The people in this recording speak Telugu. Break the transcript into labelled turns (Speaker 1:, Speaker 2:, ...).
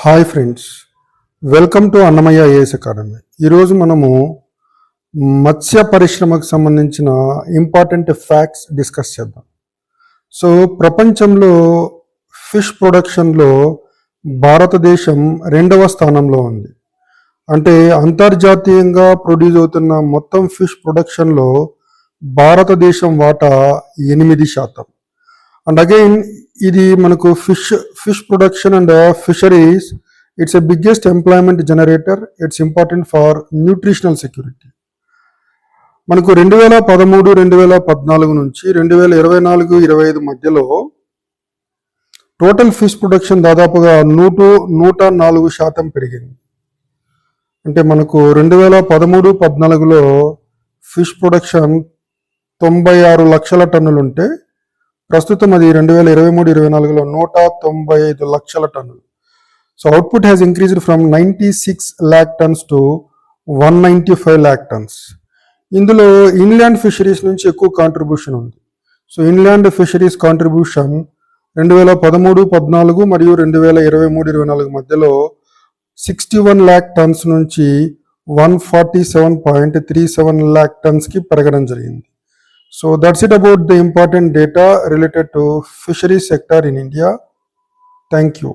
Speaker 1: Hi friends, welcome to Annamayya IAS academy. ఈరోజు మనము మత్స్య పరిశ్రమకు సంబంధించిన ఇంపార్టెంట్ ఫ్యాక్ట్స్ డిస్కస్ చేద్దాం. సో ప్రపంచంలో ఫిష్ ప్రొడక్షన్లో భారతదేశం 2వ స్థానంలో ఉంది. అంటే అంతర్జాతీయంగా ప్రొడ్యూస్ అవుతున్న మొత్తం ఫిష్ ప్రొడక్షన్లో భారతదేశం వాటా 8%. అండ్ అగైన్ ఇది మనకు fish production and fisheries, it's a biggest employment generator. It's important for nutritional security. మనకు 2013-2014 నుంచి 2024-25 మధ్యలో టోటల్ ఫిష్ ప్రొడక్షన్ దాదాపుగా 104% పెరిగింది. అంటే మనకు 2013-14లో ఫిష్ ప్రొడక్షన్ 96 లక్షల టన్నులు ఉంటే ప్రస్తుతం అది 2023-24లో 195 లక్షల టన్నులు. So output has increased from 96 lakh tons to 195 lakh tons. ఇందులో ఇన్లాండ్ ఫిషరీస్ నుంచి ఎక్కువ కాంట్రిబ్యూషన్ ఉంది. సో ఇన్లాండ్ ఫిషరీస్ కాంట్రిబ్యూషన్ 2013-14 మరియు 2023-24 మధ్యలో 61 lakh tons నుంచి 147.37 lakh tons కి పెరగడం జరిగింది. So that's it about the important data related to fisheries sector in India. Thank you.